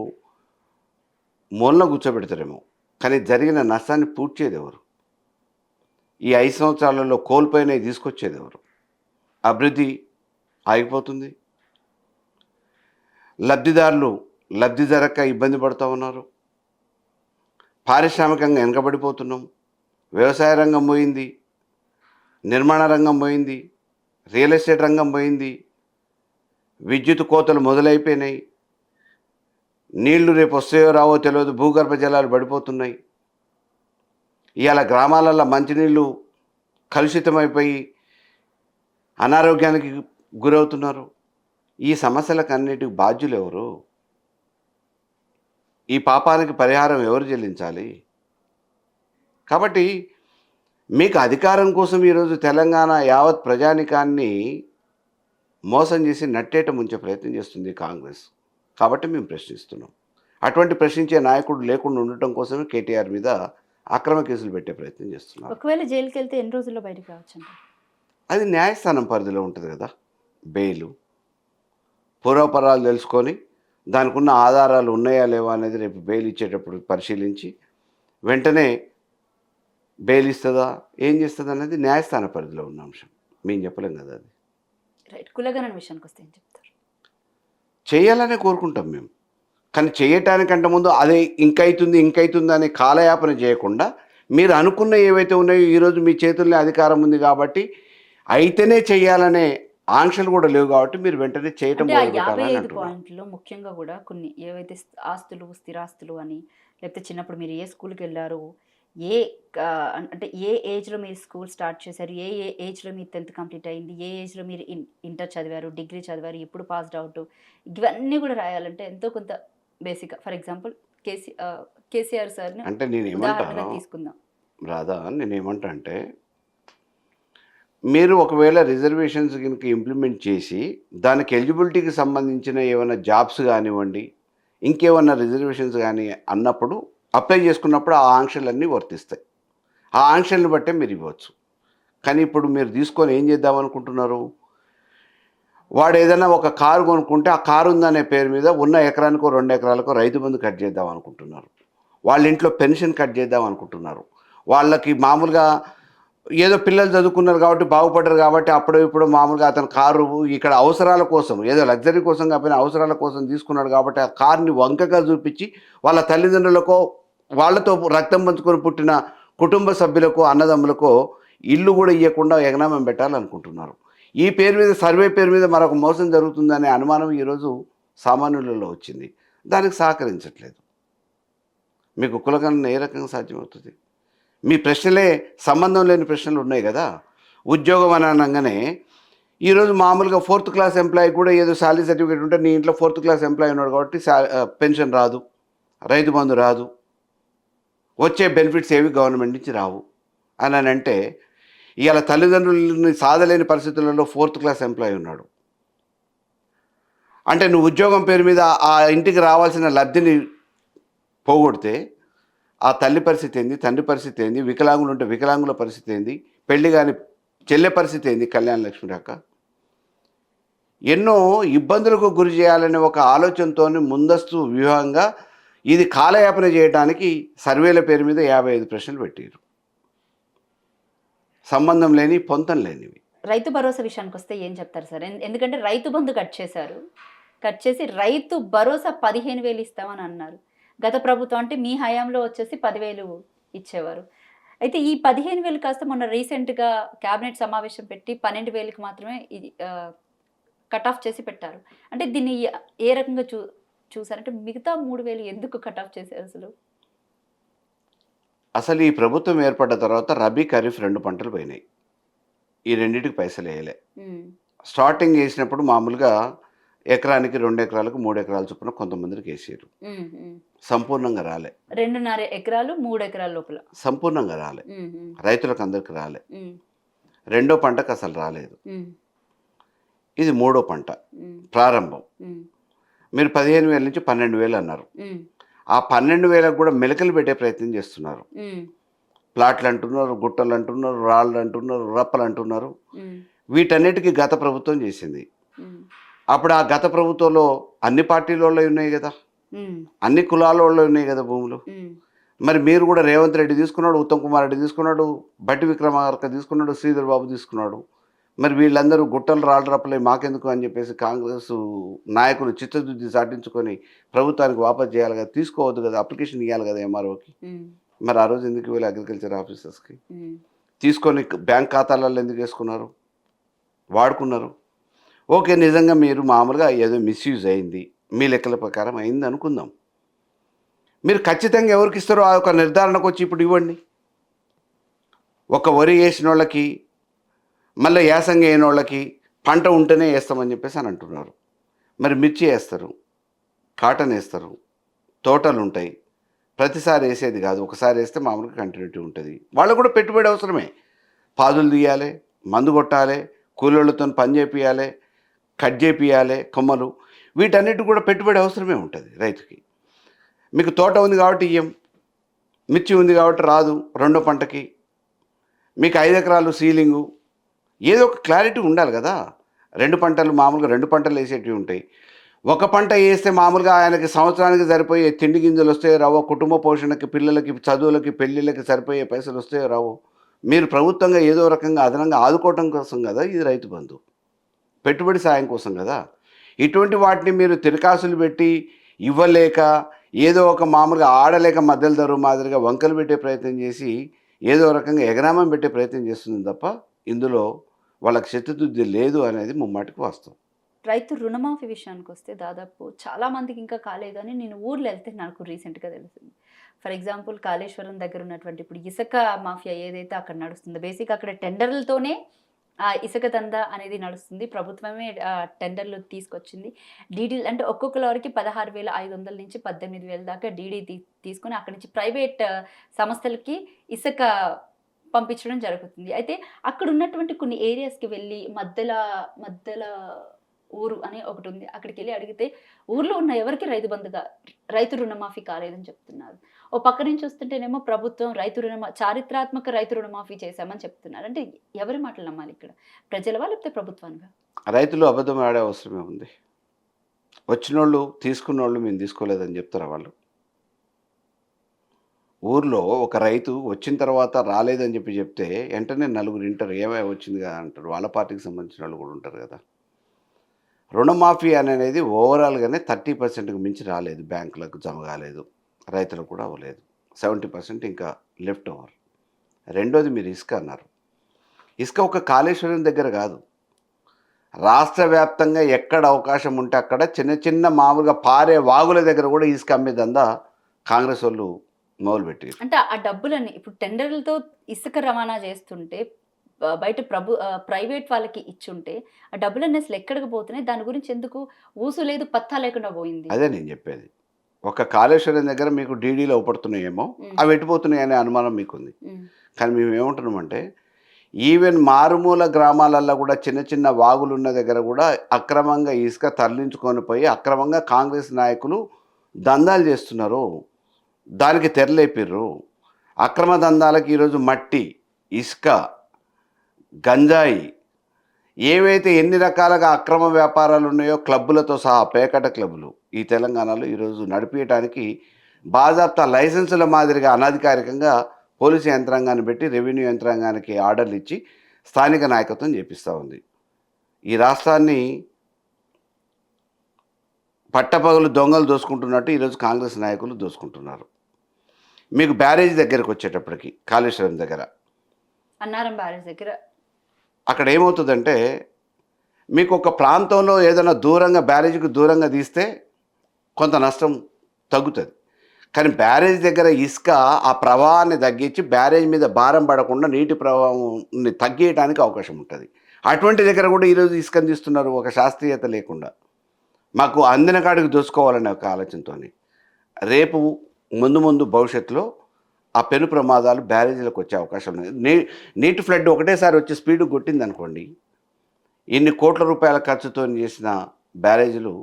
మూలన కూర్చోబెడతారేమో, కానీ జరిగిన నష్టాన్ని పూడ్చేది ఎవరు? ఈ 5 సంవత్సరాలలో కోల్పోయినవి తీసుకొచ్చేది ఎవరు? అభివృద్ధి ఆగిపోతుంది, లబ్ధిదారులు లబ్ధి జరగక ఇబ్బంది పడుతూ ఉన్నారు, పారిశ్రామికంగా వెనకబడిపోతున్నాం, వ్యవసాయ రంగం పోయింది, నిర్మాణ రంగం పోయింది, రియల్ ఎస్టేట్ రంగం పోయింది, విద్యుత్ కోతలు మొదలైపోయినాయి, నీళ్లు రేపు వస్తాయో రావో తెలియదు, భూగర్భ జలాలు పడిపోతున్నాయి. ఇవాళ గ్రామాలలో మంచినీళ్ళు కలుషితమైపోయి అనారోగ్యానికి గురవుతున్నారు. ఈ సమస్యలకు అన్నిటికి బాధ్యులు ఎవరు? ఈ పాపానికి పరిహారం ఎవరు చెల్లించాలి? కాబట్టి మీకు అధికారం కోసం ఈరోజు తెలంగాణ యావత్ ప్రజానికాన్ని మోసం చేసి నట్టేట ముంచే ప్రయత్నం చేస్తుంది కాంగ్రెస్. కాబట్టి మేము ప్రశ్నిస్తున్నాం. అటువంటి ప్రశ్నించే నాయకుడు లేకుండా ఉండటం కోసమే కేటీఆర్ మీద అక్రమ కేసులు పెట్టే ప్రయత్నం చేస్తున్నారు. ఒకవేళ జైలుకి వెళ్తే ఎన్ని రోజుల్లో బయటకు రావచ్చు? అది న్యాయస్థానం పరిధిలో ఉంటుంది కదా. బెయిలు పూర్వపరాలు తెలుసుకొని దానికి ఉన్న ఆధారాలు ఉన్నాయా లేవా అనేది రేపు బెయిల్ ఇచ్చేటప్పుడు పరిశీలించి వెంటనే బెయిల్ ఇస్తుందా ఏం చేస్తుంది అనేది న్యాయస్థాన పరిధిలో ఉన్న అంశం. మేము చెప్పలేం కదా అది. రైట్. కులగణన విషయానికి వస్తే ఏం చెప్తారు? చేయాలనే కోరుకుంటాం మేము, కానీ చేయటానికంటే ముందు అదే ఇంకైతుంది అనే కాలయాపన చేయకుండా మీరు అనుకున్న ఏవైతే ఉన్నాయో ఈరోజు మీ చేతుల్లో అధికారం ఉంది కాబట్టి అయితేనే చేయాలనే ఆంక్షలు కూడా లేవు కాబట్టి మీరు వెంటనే చేయటం అంటే ఆ మొదలుపెట్టాలని 55 అంటున్నాను. పాయింట్లో ముఖ్యంగా కూడా కొన్ని ఏవైతే ఆస్తులు, స్థిరాస్తులు అని, లేకపోతే చిన్నప్పుడు మీరు ఏ స్కూల్కి వెళ్ళారు, ఏ అంటే ఏ ఏజ్లో మీరు స్కూల్ స్టార్ట్ చేశారు, ఏ ఏజ్లో మీరు 10th కంప్లీట్ అయింది, ఏ ఏజ్లో మీరు ఇంటర్ చదివారు, డిగ్రీ చదివారు, ఎప్పుడు పాస్డ్ అవుట్, ఇవన్నీ కూడా రాయాలంటే ఎంతో కొంత బేసిక్గా. ఫర్ ఎగ్జాంపుల్ కేసీఆర్ సార్ని అంటే నేను ఉదాహరణగా ఏమంటాను, తీసుకుందాం. రాధా, నేనేమంటా అంటే, మీరు ఒకవేళ రిజర్వేషన్స్ గనుక ఇంప్లిమెంట్ చేసి, దానికి ఎలిజిబిలిటీకి సంబంధించిన ఏమైనా జాబ్స్ గానివ్వండి, ఇంకేమన్నా రిజర్వేషన్స్ గాని అన్నప్పుడు, అప్లై చేసుకున్నప్పుడు ఆ ఆంక్షలన్నీ వర్తిస్తాయి. ఆ ఆంక్షలను బట్టే మీరివ్వచ్చు. కానీ ఇప్పుడు మీరు తీసుకొని ఏం చేద్దామనుకుంటున్నారు? వాడేదైనా ఒక కారు కొనుక్కుంటే, ఆ కారు ఉందనే పేరు మీద ఉన్న ఎకరానికో, 2 ఎకరాలకో రైతు బంధు కట్ చేద్దామనుకుంటున్నారు. వాళ్ళ ఇంట్లో పెన్షన్ కట్ చేద్దామనుకుంటున్నారు. వాళ్ళకి మామూలుగా ఏదో పిల్లలు చదువుకున్నారు కాబట్టి, బాగుపడ్డారు కాబట్టి, అప్పుడో ఇప్పుడో మామూలుగా అతను కారు ఇక్కడ అవసరాల కోసం, ఏదో లగ్జరీ కోసం కాకపోయినా అవసరాల కోసం తీసుకున్నాడు కాబట్టి, ఆ కార్‌ని వంకగా చూపించి, వాళ్ళ తల్లిదండ్రులకో, వాళ్ళతో రక్తం పంచుకొని పుట్టిన కుటుంబ సభ్యులకో, అన్నదమ్ములకో ఇల్లు కూడా ఇయ్యకుండా ఎగనామం పెట్టాలనుకుంటున్నారు. ఈ పేరు మీద, సర్వే పేరు మీద మరొక మోసం జరుగుతుందనే అనుమానం ఈరోజు సామాన్యులలో వచ్చింది. దానికి సహకరించట్లేదు. మీకు కులగణన ఏ రకంగా సాధ్యమవుతుంది? మీ ప్రశ్నలే సంబంధం లేని ప్రశ్నలు ఉన్నాయి గదా! ఉద్యోగం అని అనంగానే, ఈరోజు మామూలుగా ఫోర్త్ క్లాస్ ఎంప్లాయీ కూడా ఏదో సాలరీ సర్టిఫికేట్ ఉంటే, నీ ఇంట్లో ఫోర్త్ క్లాస్ ఎంప్లాయీ ఉన్నాడు కాబట్టి పెన్షన్ రాదు, రైతు బంధు రాదు, వచ్చే బెనిఫిట్స్ ఏవి గవర్నమెంట్ నుంచి రావు అనంటే, ఇయాల తల్లిదండ్రులని సాధలేని పరిస్థితులలో ఫోర్త్ క్లాస్ ఎంప్లాయీ ఉన్నాడు. అంటే నువ్వు ఉద్యోగం పేరు మీద ఆ ఇంటికి రావాల్సిన లబ్ధిని పోగొడితే, ఆ తల్లి పరిస్థితి ఏంది? తండ్రి పరిస్థితి ఏంది? వికలాంగులుంటే వికలాంగుల పరిస్థితి ఏంది? పెళ్లి గాని చెల్లె పరిస్థితి ఏంది? కళ్యాణ లక్ష్మి అక్క. ఎన్నో ఇబ్బందులకు గురి చేయాలనే ఒక ఆలోచనతోని ముందస్తు వ్యూహంగా ఇది కాలయాపన చేయడానికి సర్వేల పేరు మీద 55 ప్రశ్నలు పెట్టిర్రు. సంబంధం లేని, పొంతం లేనివి. రైతు భరోసా విషయానికి వస్తే ఏం చెప్తారు సార్? ఎందుకంటే రైతు బంధు కట్ చేశారు. కట్ చేసి రైతు భరోసా 15,000 ఇస్తామని అన్నారు. గత ప్రభుత్వం అంటే మీ హయాంలో వచ్చేసి 10,000 ఇచ్చేవారు. అయితే ఈ 15,000 కాస్త మొన్న రీసెంట్‌గా క్యాబినెట్ సమావేశం పెట్టి 12,000కి మాత్రమే ఇది కట్ ఆఫ్ చేసి పెట్టారు. అంటే దీన్ని ఏ రకంగా చూసారంటే మిగతా 3,000 ఎందుకు కట్ ఆఫ్ చేశారు అసలు? అసలు ఈ ప్రభుత్వం ఏర్పడ్డ తర్వాత రబీ, ఖరీఫ్ 2 పంటలు పోయినాయి. ఈ రెండిటికి పైసలేయలే. హ్మ్. స్టార్టింగ్ ఏసినప్పుడు మామూలుగా ఎకరానికి 2 ఎకరాలకు 3 ఎకరాల చొప్పున కొంతమందికేసిర్రు. హ్మ్. హ్మ్. సంపూర్ణంగా రాలే. 2.5 ఎకరాలు, 3 ఎకరాల లోపల. సంపూర్ణంగా రాలే. హ్మ్. హ్మ్. రైతులకు అందరికి రాలే. హ్మ్. రెండో పంటకు అసలు రాలేదు. హ్మ్. ఇది మూడో పంట. హ్మ్. ప్రారంభం. హ్మ్. మీరు 15,000 నుంచి 12,000 అన్నారు. హ్మ్. ఆ 12,000కు కూడా మెలికలు పెట్టే ప్రయత్నం చేస్తున్నారు. హ్మ్. ప్లాట్‌లంటున్నారు, గుట్టలంటున్నారు, రాళ్ళంటున్నారు, రప్పలంటున్నారు. హ్మ్. వీటన్నిటికి గత ప్రభుత్వం చేసింది. హ్మ్. అప్పుడు ఆ గత ప్రభుత్వంలో అన్ని పార్టీలోళ్ళయి ఉన్నాయి గదా! హ్మ్. అన్ని కులాలోళ్ళయి ఉన్నాయి గదా భూములు. హ్మ్. మరి మీరు కూడా రేవంత్ రెడ్డి తీసుకున్నాడు, ఉత్తమ్ కుమార్ రెడ్డి తీసుకున్నాడు, భట్టి విక్రమార్క తీసుకున్నాడు, శ్రీధర్ బాబు తీసుకున్నాడు. మరి వీళ్ళందరూ గుట్టలు రాళ్ళు రప్పలే మాకెందుకు అని చెప్పేసి కాంగ్రెసు నాయకులు చిత్తశుద్ధి చాటించుకొని ప్రభుత్వానికి వాపసు చేయాలి కదా! తీసుకోవద్దు కదా! అప్లికేషన్ ఇయ్యాలి కదా ఎంఆర్ఓకి. హ్మ్. మరి ఆ రోజు ఎందుకు ఇవ్వలే అగ్రికల్చర్ ఆఫీసర్స్‌కి? హ్మ్. తీసుకొని బ్యాంక్ ఖాతాలలో ఎందుకు ఏసుకున్నారు? వాడుకున్నారు. ఓకే. నిజంగా మీరు మామూలుగా ఏదో మిస్‌యూజ్ అయింది. మీ లెక్కల ప్రకారం అయింది అనుకుందాం. మీరు ఖచ్చితంగా ఎవరికిస్తారో ఆ ఒక నిర్ధారణకొచ్చి ఇప్పుడు ఇవ్వండి. ఒక వరి ఏసినోళ్ళకి, మళ్ళా యాసంగి ఏయనోళ్ళకి పంట ఉంటేనే ఏస్తామని చెప్పేసి అని అంటున్నారు. మరి మిర్చి ఏస్తారు, కాటన్ ఏస్తారు, తోటలుంటాయి. ప్రతిసారి ఏసేది కాదు. ఒకసారి ఏస్తే మామూలుగా కంటిన్యూటీ ఉంటది. వాళ్ళకి కూడా పెట్టుబడి అవసరమే. పాదులు తీయాలే, మందు కొట్టాలే, కూలోళ్ళతోని పని చేపియాలే, కట్ చేపియాలే కొమ్మలు. వీటన్నిటికి కూడా పెట్టుబడి అవసరమే ఉంటది రైతుకి. మీకు తోట ఉంది కాబట్టి ఇయ్యం. మిర్చి ఉంది కాబట్టి రాదు రెండో పంటకి. మీకు 5 ఎకరాలు సీలింగు. ఏదో ఒక క్లారిటీ ఉండాలి గదా! 2 పంటలు మామూలుగా 2 పంటలు ఏసేటివి ఉంటాయి. ఒక పంట ఏస్తే మామూలుగా ఆయనకి సంవత్సరానికి సరిపోయే తిండి గింజలొస్తాయో రావో, కుటుంబ పోషణకి, పిల్లలకి, చదువులకి, పెళ్ళిళ్ళకి సరిపోయే పైసలొస్తాయో రావో. మీరు ప్రభుత్వంగా ఏదో రకంగా అదనంగా ఆదుకోవటం కోసం గదా ఇది రైతు బంధు. పెట్టుబడి సాయం కోసం గదా! ఇటువంటి వాటిని మీరు తిరకాసులు పెట్టి, ఇవ్వలేక, ఏదో ఒక మామూలుగా ఆడలేక మధ్యల దరువు మాదిరిగా వంకలు పెట్టే ప్రయత్నం చేసి, ఏదో రకంగా ఎగనామం పెట్టే ప్రయత్నం చేస్తుంది తప్ప, ఇందులో వాళ్ళకి చిత్తశుద్ధి లేదు అనేది ముమ్మాటికి వాస్తవం. రైతు రుణమాఫీ విషయానికొస్తే దాదాపు చాలా మందికి ఇంకా కాలేదని నేను ఊర్లో వెళ్తే నాకు రీసెంట్‌గా తెలిసింది. ఫర్ ఎగ్జాంపుల్ కాళేశ్వరం దగ్గర ఉన్నటువంటి ఇప్పుడు ఇసుక మాఫియా ఏదైతే అక్కడ నడుస్తుందో బేసిక్‌గా అక్కడ టెండర్‌లతోనే ఆ ఇసుక దందా అనేది నడుస్తుంది. ప్రభుత్వమే టెండర్‌లు తీసుకొచ్చింది. డీడీలు అంటే ఒక్కొక్క లారీకి 16,500 నుంచి 18,000 దాకా డీడీ తీసుకొని అక్కడి నుంచి ప్రైవేట్ సంస్థలకి ఇసుక పంపించడం జరుగుతుంది. అయితే అక్కడున్నటువంటి కొన్ని ఏరియాస్‌కి వెళ్లి మద్దెల ఊరు అని ఒకటుంది. అక్కడికెళ్లి అడిగితే ఊర్లో ఉన్న ఎవరికీ రైతు రుణమాఫీ కాలేదని చెప్తున్నారు. ఓ పక్క నుంచి చూస్తుంటేనేమో ప్రభుత్వం చారిత్రాత్మక రైతు రుణమాఫీ చేశామని చెప్తున్నారు. అంటే ఎవరి మాటలు నమ్మాలి ఇక్కడ? ప్రజలవా? లేకపోతే ప్రభుత్వానివా? రైతులు అబద్ధం ఆడే అవసరమే ఉంది. వచ్చినోళ్ళు, తీసుకున్నోళ్ళు మేము తీసుకోలేదని చెప్తారా వాళ్ళు? ఊర్లో ఒక రైతు వచ్చిన తర్వాత రాలేదని చెప్తే వెంటనే నలుగురు ఇంటారు. ఏమై వచ్చింది కదా అంటారు. వాళ్ళ పార్టీకి సంబంధించిన వాళ్ళు కూడా ఉంటారు కదా! రుణమాఫీ అనేది ఓవరాల్‌గానే 30%కి మించి రాలేదు. బ్యాంకులకు జమ కాలేదు. రైతులకు కూడా అవ్వలేదు. 70% ఇంకా లెఫ్ట్ ఓవర్. రెండోది మీరు ఇసుక అన్నారు. ఇసుక ఒక కాళేశ్వరం దగ్గర కాదు. రాష్ట్ర వ్యాప్తంగా ఎక్కడ అవకాశం ఉంటే అక్కడ చిన్న చిన్న మామూలుగా పారే వాగుల దగ్గర కూడా ఇసుక అమ్మే దందా కాంగ్రెస్ వాళ్ళు మొదలుపెట్టారు. అంటే ఆ డబ్బులన్నీ ఇప్పుడు టెండర్‌లతో ఇసుక రవాణా చేస్తుంటే బయట ప్రైవేట్ వాళ్ళకి ఇచ్చుంటే ఆ డబ్బులన్నీ అసలు ఎక్కడికి పోతున్నాయి? దాని గురించి ఎందుకు ఊసు లేదు, పత్తా లేకుండా పోయింది? అదే నేను చెప్పేది. ఒక కాళేశ్వరం దగ్గర మీకు డీడీలు అవుపడుతున్నాయేమో, హ్మ్. అవి ఎటుపోతున్నాయి అనే అనుమానం మీకుంది. హ్మ్. కానీ మేము ఏమంటున్నామంటే, ఈవెన్ మారుమూల గ్రామాలల్లో కూడా చిన్న చిన్న వాగులున్న దగ్గర కూడా అక్రమంగా ఇసుక తరలించుకొని పోయి అక్రమంగా కాంగ్రెస్ నాయకులు దందాలు చేస్తున్నారు. దానికి తెరలేపిర్రు. అక్రమ దందాలకు ఈరోజు మట్టి, ఇసుక, గంజాయి ఏవైతే ఎన్ని రకాలుగా అక్రమ వ్యాపారాలు ఉన్నాయో క్లబ్బులతో సహా పేకట క్లబ్బులు ఈ తెలంగాణలో ఈరోజు నడిపించడానికి బాజాప్తా లైసెన్సుల మాదిరిగా అనధికారికంగా పోలీసు యంత్రాంగాన్ని పెట్టి రెవెన్యూ యంత్రాంగానికి ఆర్డర్లు ఇచ్చి స్థానిక నాయకత్వం చేపిస్తూ ఉంది. ఈ రాష్ట్రాన్ని పట్టపగలు దొంగలు దోసుకుంటున్నట్టు ఈరోజు కాంగ్రెస్ నాయకులు దోసుకుంటున్నారు. మీకు బ్యారేజ్ దగ్గరకు వచ్చేటప్పటికి కాళేశ్వరం దగ్గర అన్నారం బ్యారేజ్ దగ్గర అక్కడ ఏమవుతుందంటే మీకు ఒక ప్రాంతంలో ఏదైనా దూరంగా బ్యారేజ్కి దూరంగా తీస్తే కొంత నష్టం తగ్గుతుంది. కానీ బ్యారేజ్ దగ్గర ఇసుక ఆ ప్రవాహాన్ని తగ్గించి బ్యారేజ్ మీద భారం పడకుండా నీటి ప్రవాహాన్ని తగ్గించడానికి అవకాశం ఉంటుంది. అటువంటి దగ్గర కూడా ఈరోజు ఇసుకని తీస్తున్నారు ఒక శాస్త్రీయత లేకుండా. మాకు అందిన కాడికి దోసుకోవాలనే ఒక ఆలోచనతో. రేపు ముందు భవిష్యత్తులో ఆ పెను ప్రమాదాలు బ్యారేజీలకు వచ్చే అవకాశం ఉంది. నీటి ఫ్లడ్ ఒకటేసారి వచ్చి స్పీడ్ కొట్టింది అనుకోండి, ఇన్ని కోట్ల రూపాయల ఖర్చుతో చేసిన బ్యారేజీలు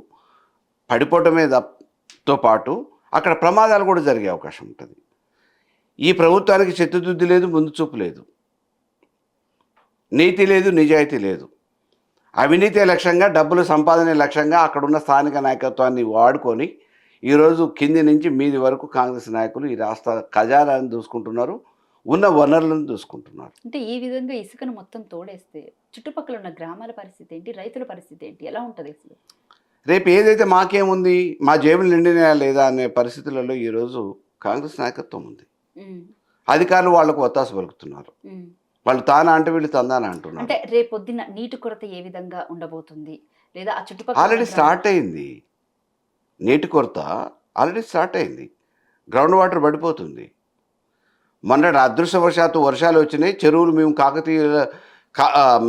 పడిపోవటమేతో పాటు అక్కడ ప్రమాదాలు కూడా జరిగే అవకాశం ఉంటుంది. ఈ ప్రభుత్వానికి చిత్తశుద్ధి లేదు, ముందు చూపు లేదు, నీతి లేదు, నిజాయితీ లేదు. అవినీతి లక్ష్యంగా, డబ్బులు సంపాదనే లక్ష్యంగా అక్కడున్న స్థానిక నాయకత్వాన్ని వాడుకొని ఈరోజు కింది నుంచి మీది వరకు కాంగ్రెస్ నాయకులు ఈ రాష్ట్ర ఖజానాన్ని దూసుకుంటున్నారు, ఉన్న వనరులను దూసుకుంటున్నారు. అంటే ఈ విధంగా ఇసుకను మొత్తం తోడేస్తే చుట్టుపక్కల ఉన్న గ్రామాల పరిస్థితి ఏంటి? రైతుల పరిస్థితి ఏంటి? ఎలా ఉంటది అసలు? రేపు ఏదైతే మాకేముంది, మా జేబులు నిండినాయా లేదా అనే పరిస్థితులలో ఈరోజు కాంగ్రెస్ నాయకత్వం ఉంది. హ్మ్. అధికారులు వాళ్లకు ఒత్తాస పలుకుతున్నారు. హ్మ్. వాళ్ళు తానా అంటే వీళ్ళు తందానా అంటున్నారు. అంటే రేపొద్దున నీటి కొరత ఏ విధంగా ఉండబోతుంది? లేదా ఆ చుట్టుపక్కల ఆల్రెడీ స్టార్ట్ అయింది. నీటి కొరత ఆల్రెడీ స్టార్ట్ అయింది. గ్రౌండ్ వాటర్ పడిపోతుంది. మొన్న అదృష్టవశాత్తు వర్షాలు వచ్చినాయి. చెరువులు మేము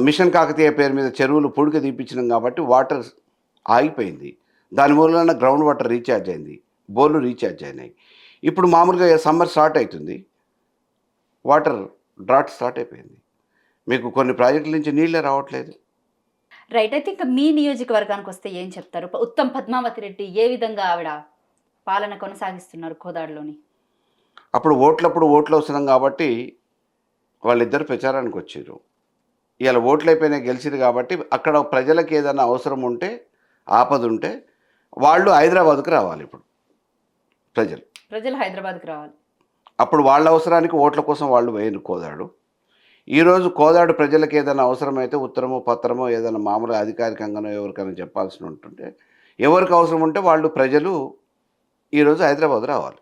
మిషన్ కాకతీయ పేరు మీద చెరువులు పొడిక తీపించినాం కాబట్టి వాటర్ ఆగిపోయింది. దాని మూలన గ్రౌండ్ వాటర్ రీఛార్జ్ అయింది. బోర్లు రీఛార్జ్ అయినాయి. ఇప్పుడు మామూలుగా సమ్మర్ స్టార్ట్ అవుతుంది. వాటర్ డ్రాట్ స్టార్ట్ అయిపోయింది. మీకు కొన్ని ప్రాజెక్టుల నుంచి నీళ్ళే రావట్లేదు. రైట్. అయితే ఇంకా మీ నియోజకవర్గానికొస్తే ఏం చెప్తారు? ఉత్తమ్ పద్మావతి రెడ్డి ఏ విధంగా ఆవిడ పాలన కొనసాగిస్తున్నారు కోదాడలోని? అప్పుడు ఓట్లు అవసరం కాబట్టి వాళ్ళిద్దరు ప్రచారానికి వచ్చారు. ఇవాళ ఓట్లు అయిపోయినాయి, గెలిచిరు కాబట్టి అక్కడ ప్రజలకు ఏదైనా అవసరం ఉంటే, ఆపద ఉంటే వాళ్ళు హైదరాబాద్కు రావాలి. ఇప్పుడు ప్రజలు హైదరాబాద్‌కి రావాలి. అప్పుడు వాళ్ళ అవసరానికి ఓట్ల కోసం వాళ్ళు వేయరు కోదాడు. ఈరోజు కోదాడు ప్రజలకు ఏదైనా అవసరమైతే ఉత్తరమో పత్రమో ఏదైనా మామూలుగా అధికారికంగానో ఎవరికైనా చెప్పాల్సి ఉంటుంటే, ఎవరికి అవసరం ఉంటే వాళ్ళు ప్రజలు ఈరోజు హైదరాబాద్ రావాలి.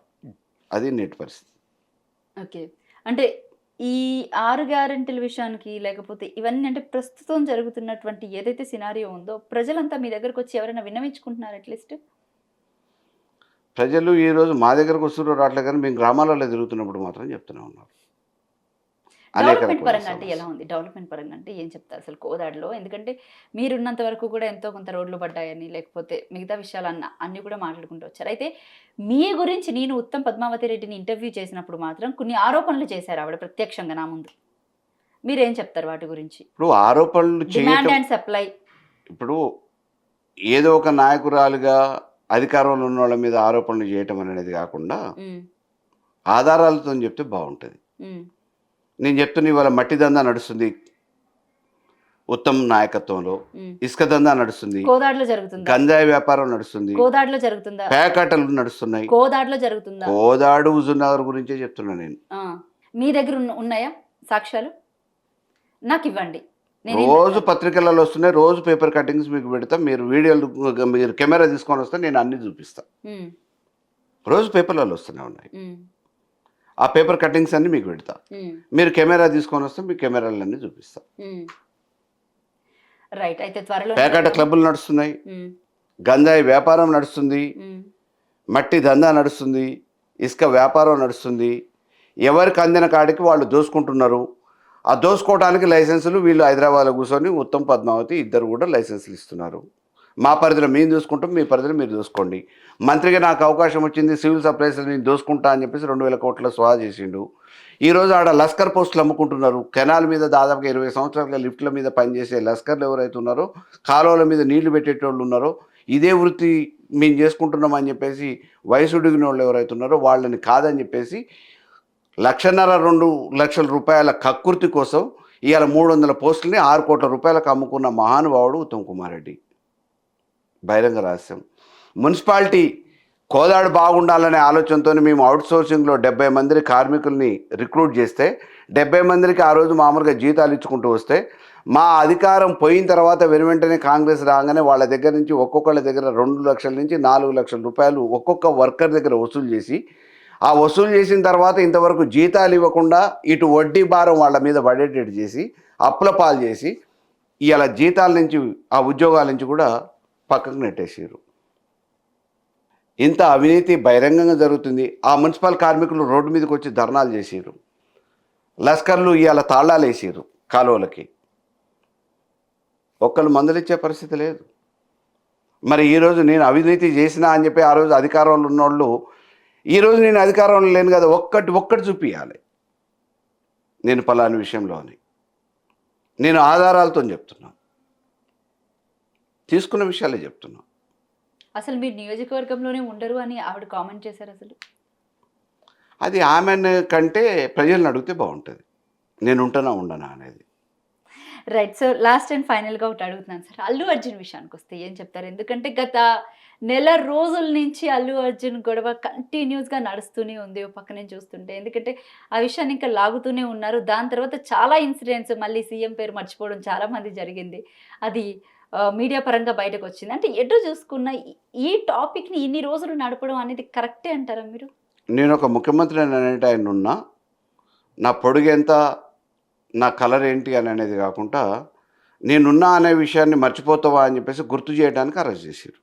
అది నేటి పరిస్థితి. ఓకే. అంటే ఈ 6 గ్యారంటీల విషయానికి లేకపోతే ఇవన్నీ అంటే ప్రస్తుతం జరుగుతున్నటువంటి ఏదైతే సినారియో ఉందో ప్రజలంతా మీ దగ్గరకొచ్చి ఎవరైనా విన్నవించుకుంటున్నారా అట్‌లీస్ట్? ప్రజలు ఈరోజు మా దగ్గరకు వస్తుర్రో రావట్లేదు కానీ మేము గ్రామాలలో తిరుగుతున్నప్పుడు మాత్రం చెప్తూనే ఉన్నారు. అనేక డెవలప్మెంట్ రకమైన పరంగా అంటే ఎలా సమస్యలు. ఉంది? డెవలప్మెంట్ పరంగా అంటే ఏం చెప్తారు అసలు కోదాడలో? ఎందుకంటే మీరున్నంత వరకు కూడా ఎంతో కొంత రోడ్లు పడ్డాయని, లేకపోతే మిగతా అన్నీ కూడా మాట్లాడుకుంటూ వచ్చారు. అయితే మీ గురించి నేను ఉత్తమ్ పద్మావతి రెడ్డిని ఇంటర్వ్యూ చేసినప్పుడు మాత్రం కొన్ని ఆరోపణలు చేశారు ఆవిడ ప్రత్యక్షంగా నా ముందు. మీరేం చెప్తారు వాటి గురించి? ఇప్పుడు ఆరోపణలు డిమాండ్ చేయటం, అండ్ సప్లై. ఇప్పుడు ఏదో ఒక నాయకురాలుగా అధికారంలో ఉన్నోళ్ళ మీద ఆరోపణలు చేయటం అనేది కాకుండా హ్మ్. ఆధారాలతో చెప్తే బాగుంటుంది. హ్మ్. నేను చెప్తున్నా ఇవాళ మట్టి దందా నడుస్తుంది ఉత్తమ్ నాయకత్వంలో, హ్మ్. ఇసుక దందా నడుస్తుంది, కోదాడలో జరుగుతుందా? గంజాయి వ్యాపారం నడుస్తుంది, కోదాడలో జరుగుతుందా? పేకాటలు నడుస్తున్నాయి. కోదాడలో జరుగుతుందా? కోదాడు హుజూర్నగర్ గురించే చెప్తున్నా నేను. ఆ! మీ దగ్గర ఉన్నాయా సాక్ష్యాలు? నాకివ్వండి. నేనేం రోజు చెప్తాను. పత్రికలలో వస్తున్నాయి, రోజు పేపర్ కటింగ్స్ మీకు పెడతా, మీరు వీడియోలు, మీరు కెమెరా తీసుకొని వస్తే నేను అన్ని చూపిస్తా. హ్మ్. రోజు పేపర్లలో వస్తూనే ఉన్నాయి. హ్మ్. ఆ పేపర్ కటింగ్స్ అన్ని మీకు పెడతా. హ్మ్. మీరు కెమెరా తీసుకొని వస్తే మీ కెమెరాలన్నీ చూపిస్తా. హ్మ్. రైట్. అయితే త్వరలో పేకాట క్లబ్బులు నడుస్తున్నాయి, హ్మ్. గంజాయి వ్యాపారం నడుస్తుంది, హ్మ్. మట్టి దందా నడుస్తుంది, ఇసుక వ్యాపారం నడుస్తుంది. ఎవరికి అందిన కాడికి వాళ్ళు దోసుకుంటున్నారు. ఆ దోసుకోవడానికి లైసెన్సులు వీళ్ళు హైదరాబాద్లో కూర్చొని ఉత్తమ్ పద్మావతి ఇద్దరు కూడా లైసెన్సులు ఇస్తున్నారు. మా పరిధిలో మేము చూసుకుంటాం, మీ పరిధిలో మీరు చూసుకోండి. మంత్రిగా నాకు అవకాశం వచ్చింది, సివిల్ సప్లైస్ నేను దోసుకుంటా అని చెప్పేసి 2000 కోట్ల స్వాహా చేసిండు. ఈరోజు ఆడ లస్కర్ పోస్టులు అమ్ముకుంటున్నారు. కెనాల్ మీద దాదాపుగా 20 సంవత్సరాలుగా లిఫ్ట్ల మీద పనిచేసే లస్కర్లు ఎవరైతే ఉన్నారో, కాలువల మీద నీళ్లు పెట్టేటోళ్ళు ఉన్నారో, ఇదే వృత్తి మేము చేసుకుంటున్నాం అని చెప్పేసి వయసు ఉడిగిన వాళ్ళు ఎవరైతే ఉన్నారో వాళ్ళని కాదని చెప్పేసి 1,50,000 2 లక్షల రూపాయల కక్కుర్తి కోసం ఇవాళ 300 పోస్టులని 6 కోట్ల రూపాయలకు అమ్ముకున్న మహానుభావుడు ఉత్తమ్ కుమార్ రెడ్డి. బహిరంగ రహస్యం. మున్సిపాలిటీ కోదాడు బాగుండాలనే ఆలోచనతో మేము అవుట్సోర్సింగ్లో 70 మంది కార్మికుల్ని రిక్రూట్ చేస్తే 70 మందికి ఆ రోజు మామూలుగా జీతాలు ఇచ్చుకుంటూ వస్తే, మా అధికారం పోయిన తర్వాత వెనువెంటనే కాంగ్రెస్ రాగానే వాళ్ళ దగ్గర నుంచి ఒక్కొక్కళ్ళ దగ్గర 2 లక్షల నుంచి 4 లక్షల రూపాయలు ఒక్కొక్క వర్కర్ దగ్గర వసూలు చేసి, ఆ వసూలు చేసిన తర్వాత ఇంతవరకు జీతాలు ఇవ్వకుండా ఇటు వడ్డీ భారం వాళ్ళ మీద పడేటట్టు చేసి, అప్పుల పాలు చేసి, ఇవాళ జీతాల నుంచి ఆ ఉద్యోగాల నుంచి కూడా పక్కకు నెట్టేసారు. ఇంత అవినీతి బహిరంగంగా జరుగుతుంది. ఆ మున్సిపల్ కార్మికులు రోడ్డు మీదకి వచ్చి ధర్నాలు చేసారు. లస్కర్లు ఇవాళ తాళాలు వేసారు కాలువలకి. ఒక్కళ్ళు మందులిచ్చే పరిస్థితి లేదు. మరి ఈరోజు నేను అవినీతి చేసినా అని చెప్పి ఆ రోజు అధికారంలో ఉన్నోళ్ళు, ఈరోజు నేను అధికారంలో లేను కదా, ఒక్కటి చూపించాలి నేను పలాని విషయంలో అని. నేను ఆధారాలతో చెప్తున్నా, తీసుకున్న విషయాలే చెప్తున్నా. అసలు మీరు నియోజకవర్గంలోనే ఉండరు అని ఆవిడ కామెంట్ చేశారు అసలు. అది ఆమెను కంటే ప్రజలను అడిగితే బాగుంటుంది, నేను ఉంటానా ఉండనా అనేది. రైట్. సో లాస్ట్ అండ్ ఫైనల్‌గా ఒకటి అడుగుతున్నాను సార్. అల్లు అర్జున్ విషయానికొస్తే ఏం చెప్తారు? ఎందుకంటే గత నెల రోజుల నుంచి అల్లు అర్జున్ గొడవ కంటిన్యూస్‌గా నడుస్తూనే ఉంది. ఓ పక్క నుంచి చూస్తుంటే. ఎందుకంటే ఆ విషయాన్ని ఇంకా లాగుతూనే ఉన్నారు. దాని తర్వాత చాలా ఇన్సిడెంట్స్ మళ్ళీ సీఎం పేరు మర్చిపోవడం చాలా మంది జరిగింది. అది మీడియా పరంగా బయటకొచ్చింది. అంటే ఎటు చూసుకున్నా ఈ టాపిక్‌ని ఇన్ని రోజులు నడపడం అనేది కరెక్టే అంటారా మీరు? నేను ఒక ముఖ్యమంత్రి అని అనేటి ఆయన ఉన్నా, నా పొడుగెంత, నా కలర్ ఏంటి అని అనేది కాకుండా, నేనున్నా అనే విషయాన్ని మర్చిపోతావా అని చెప్పేసి గుర్తు చేయడానికి అరెస్ట్ చేశారు.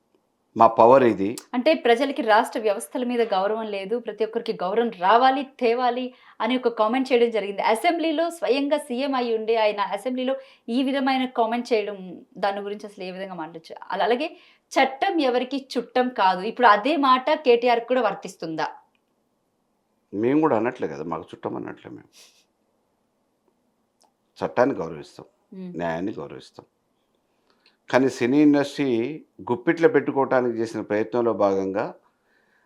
మా పవర్ ఇది. అంటే ప్రజలకి రాష్ట్ర వ్యవస్థల మీద గౌరవం లేదు. ప్రతి ఒక్కరికి గౌరవం రావాలి, తేవాలి అని ఒక కామెంట్ చేయడం జరిగింది. అసెంబ్లీలో స్వయంగా సీఎం అయ్యుండి ఆయన అసెంబ్లీలో ఈ విధమైన కామెంట్ చేయడం, దాని గురించి అసలు ఏ విధంగా మాట్లాడొచ్చు? అలాగే చట్టం ఎవరికీ చుట్టం కాదు. ఇప్పుడు అదే మాట కేటీఆర్‌కి కూడా వర్తిస్తుందా? మేము కూడా అనట్లే కదా, మాకు చుట్టం అన్నట్లే మేము. చట్టాన్ని గౌరవిస్తాం, హ్మ్. న్యాయాన్ని గౌరవిస్తాం. కానీ సినీ ఇండస్ట్రీ గుప్పిట్లో పెట్టుకోవటానికి చేసిన ప్రయత్నంలో భాగంగా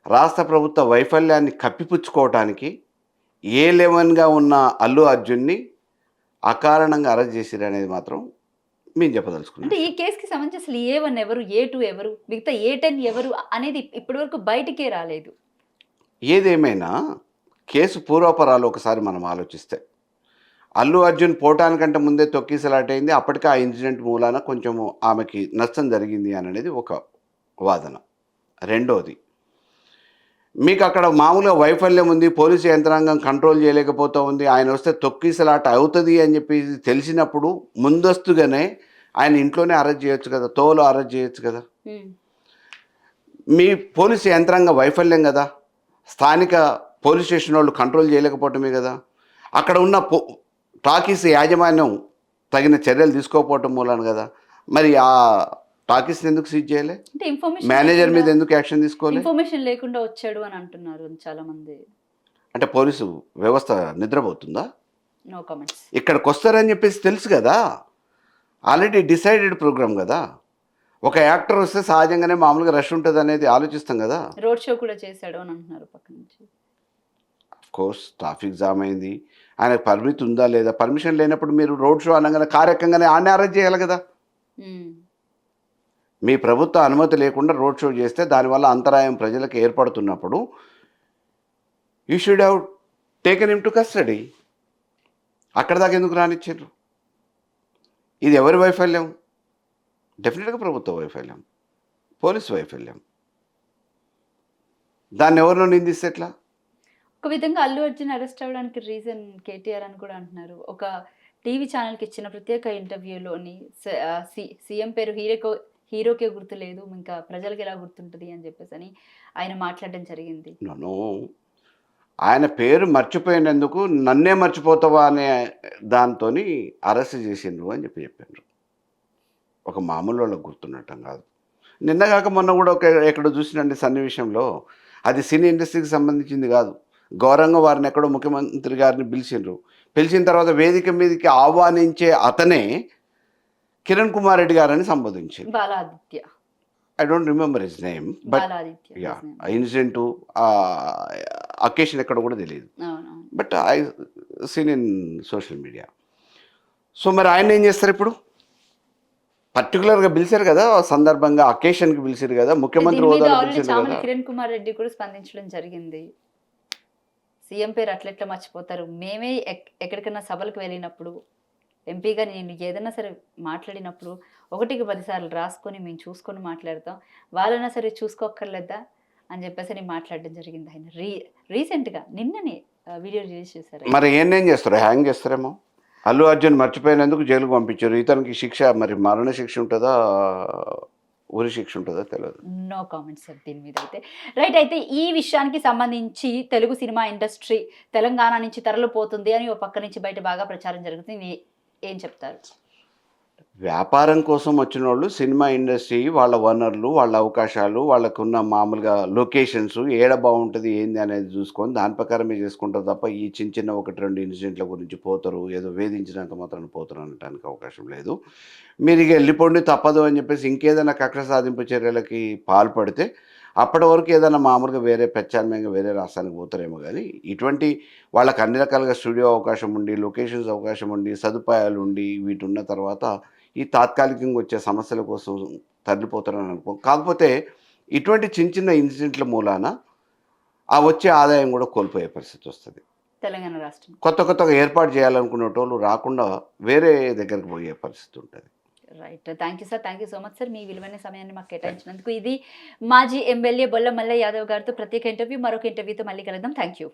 రాష్ట్ర ప్రభుత్వ వైఫల్యాన్ని కప్పిపుచ్చుకోవటానికి A11గా ఉన్న అల్లు అర్జున్ని అకారణంగా అరెస్ట్ చేసిరు అనేది మాత్రం మేము చెప్పదలుచుకున్నాం. అంటే ఈ కేస్‌కి సంబంధించి అసలు ఏ1 ఎవరు? ఏ2 ఎవరు? మిగతా ఏ10 ఎవరు? అనేది ఇప్పటివరకు బయటికే రాలేదు. ఏదేమైనా కేసు పూర్వాపరాలు ఒకసారి మనం ఆలోచిస్తే, అల్లు అర్జున్ పోవటానికంటే ముందే తొక్కిసలాటైంది. అప్పటికే ఆ ఇన్సిడెంట్ మూలాన కొంచెము ఆమెకి నష్టం జరిగింది అని అనేది ఒక వాదన. రెండోది, మీకు అక్కడ మామూలుగా వైఫల్యం ఉంది, పోలీసు యంత్రాంగం కంట్రోల్ చేయలేకపోతూ ఉంది, ఆయన వస్తే తొక్కిసలాట అవుతుంది అని చెప్పి తెలిసినప్పుడు ముందస్తుగానే ఆయన ఇంట్లోనే అరెస్ట్ చేయొచ్చు కదా, తోలో అరెస్ట్ చేయొచ్చు కదా. హ్మ్. మీ పోలీసు యంత్రాంగ వైఫల్యం కదా, స్థానిక పోలీస్ స్టేషన్ వాళ్ళు కంట్రోల్ చేయలేకపోవటమే కదా. అక్కడ ఉన్న టాకీస్ యాజమాన్యం తగిన చర్యలు తీసుకోకపోవటం మూలాన కదా. మరి ఆ టాకీస్ని ఎందుకు సీజ్ చేయలే? అంటే ఇన్ఫర్మేషన్ మేనేజర్ మీద ఎందుకు యాక్షన్ తీసుకోలే? ఇన్ఫర్మేషన్ లేకుండా వచ్చాడు అని అంటున్నారు చాలా మంది. అంటే పోలీసు వ్యవస్థ నిద్రపోతుందా? No comments. ఇక్కడికి వస్తారని చెప్పేసి తెలుసు కదా, ఆల్రెడీ డిసైడెడ్ ప్రోగ్రామ్ కదా. ఒక యాక్టర్ వస్తే సహజంగానే మామూలుగా రష్ ఉంటుంది అనేది ఆలోచిస్తాం కదా. రోడ్ షో కూడా చేశాడు అని అంటున్నారు పక్క నుంచి. కోర్స్ ట్రాఫిక్ జామ్ అయింది, ఆయనకు పర్మిట్ ఉందా లేదా, పర్మిషన్ లేనప్పుడు మీరు రోడ్ షో అనగానే కార్యక్రమంగానే ఆడనే అరెస్ట్ చేయాలి కదా. మీ ప్రభుత్వ అనుమతి లేకుండా రోడ్ షో చేస్తే దానివల్ల అంతరాయం ప్రజలకు ఏర్పడుతున్నప్పుడు you should have taken him to custody. అక్కడ దాకా ఎందుకు రానిచ్చారు? ఇది ఎవరి వైఫల్యం? డెఫినెట్గా ప్రభుత్వ వైఫల్యం, పోలీసు వైఫల్యం. దాన్ని ఎవరినో నిందిస్తే ఎట్లా? ఒక విధంగా అల్లు అర్జున్ అరెస్ట్ అవ్వడానికి రీజన్ కేటీఆర్ అని కూడా అంటున్నారు. ఒక టీవీ ఛానల్కి ఇచ్చిన ప్రత్యేక ఇంటర్వ్యూలోని సీఎం పేరు హీరోకే గుర్తులేదు, ఇంకా ప్రజలకు ఎలా గుర్తుంటుంది అని చెప్పేసి అని ఆయన మాట్లాడడం జరిగింది. నన్ను ఆయన పేరు మర్చిపోయినందుకు నన్నే మర్చిపోతావా అనే దాంతో అరెస్ట్ చేసిండ్రు అని చెప్పారు. ఒక మామూలు వాళ్ళకు గుర్తున్నట్టం కాదు. నిన్నగాక మొన్న కూడా ఎక్కడో చూసినండి సన్నివేశంలో, అది సినీ ఇండస్ట్రీకి సంబంధించింది కాదు. గౌరవంగా వారిని ఎక్కడో ముఖ్యమంత్రి గారిని పిలిచిన తర్వాత వేదిక మీదకి ఆహ్వానించే అతనే కిరణ్ కుమార్ రెడ్డి గారని సంబోధించారు. Baladitya, I don't remember his name, but Baladitya yeah incident occasion ఎక్కడ కూడా తెలియదు, but I seen in social media. So మరి ఆయన ఏం చేస్తారు ఇప్పుడు? పర్టికులర్గా పిలిచారు కదా, సందర్భంగా అకేషన్కి పిలిచారు కదా, ముఖ్యమంత్రి హోదాలో పిలిచారు కదా. కిరణ్ కుమార్ రెడ్డి కూడా స్పందించడం జరిగింది. సీఎం పేరు అట్లెట్లా మర్చిపోతారు, మేమే ఎక్కడికైనా సభలకు వెళ్ళినప్పుడు ఎంపీగా నేను ఏదైనా సరే మాట్లాడినప్పుడు 1కి 10 సార్లు రాసుకొని మేము చూసుకొని మాట్లాడతాం, వాళ్ళైనా సరే చూసుకోక్కర్లేదా అని చెప్పేసి మాట్లాడడం జరిగింది. ఆయన రీసెంట్గా నిన్ననే వీడియో రిలీజ్ చేశారు. మరి ఏం చేస్తారు? హ్యాంగ్ చేస్తారేమో. అల్లు అర్జున్ మర్చిపోయినందుకు జైలుకు పంపించారు. ఇతనికి శిక్ష మరి మరణ శిక్ష ఉంటుందా, ఉరి శిక్ష ఉంటుందా తెలియదు. నో కామెంట్స్ సార్ దీని మీద అయితే. రైట్, అయితే ఈ విషయానికి సంబంధించి తెలుగు సినిమా ఇండస్ట్రీ తెలంగాణ నుంచి తరలిపోతుంది అని ఒక పక్క నుంచి బయట బాగా ప్రచారం జరుగుతుంది. ఏం చెప్తారు? వ్యాపారం కోసం వచ్చిన వాళ్ళు సినిమా ఇండస్ట్రీ, వాళ్ళ వనరులు, వాళ్ళ అవకాశాలు, వాళ్ళకున్న మామూలుగా లొకేషన్స్ ఏడ బాగుంటుంది ఏంది అనేది చూసుకొని దాని ప్రకారమే చేసుకుంటారు తప్ప ఈ చిన్న 1-2 ఇన్సిడెంట్ల గురించి పోతారు, ఏదో వేధించినంత మాత్రం పోతారు అనడానికి అవకాశం లేదు. మీరు ఇక వెళ్ళిపోండి తప్పదు అని చెప్పేసి ఇంకేదైనా కక్ష సాధింపు చర్యలకి పాల్పడితే అప్పటి వరకు ఏదైనా మామూలుగా వేరే ప్రత్యామ్నాయంగా వేరే రాష్ట్రానికి పోతారేమో. కానీ ఇటువంటి వాళ్ళకి అన్ని రకాలుగా స్టూడియో అవకాశం ఉండి, లొకేషన్స్ అవకాశం ఉండి, సదుపాయాలు ఉండి, వీటి ఉన్న తర్వాత ఈ తాత్కాలికంగా వచ్చే సమస్యల కోసం తరలిపోతారని అనుకో. కాకపోతే ఇటువంటి చిన్న ఇన్సిడెంట్ల మూలాన ఆ వచ్చే ఆదాయం కూడా కోల్పోయే పరిస్థితి వస్తుంది. తెలంగాణ రాష్ట్రం కొత్తగా ఏర్పాటు చేయాలనుకునే వాళ్ళు రాకుండా వేరే దగ్గరికి పోయే పరిస్థితి ఉంటుంది. Right, thank you sir, thank you so much sir, మీ విలువైన సమయాన్ని మాకు కేటాయించినందుకు. ఇది మాజీ ఎమ్మెల్యే బొల్ల మల్లయ్య యాదవ్ గారితో ప్రత్యేక ఇంటర్వ్యూ. మరొక ఇంటర్వ్యూతో మళ్ళీ కలుద్దాం. Thank you.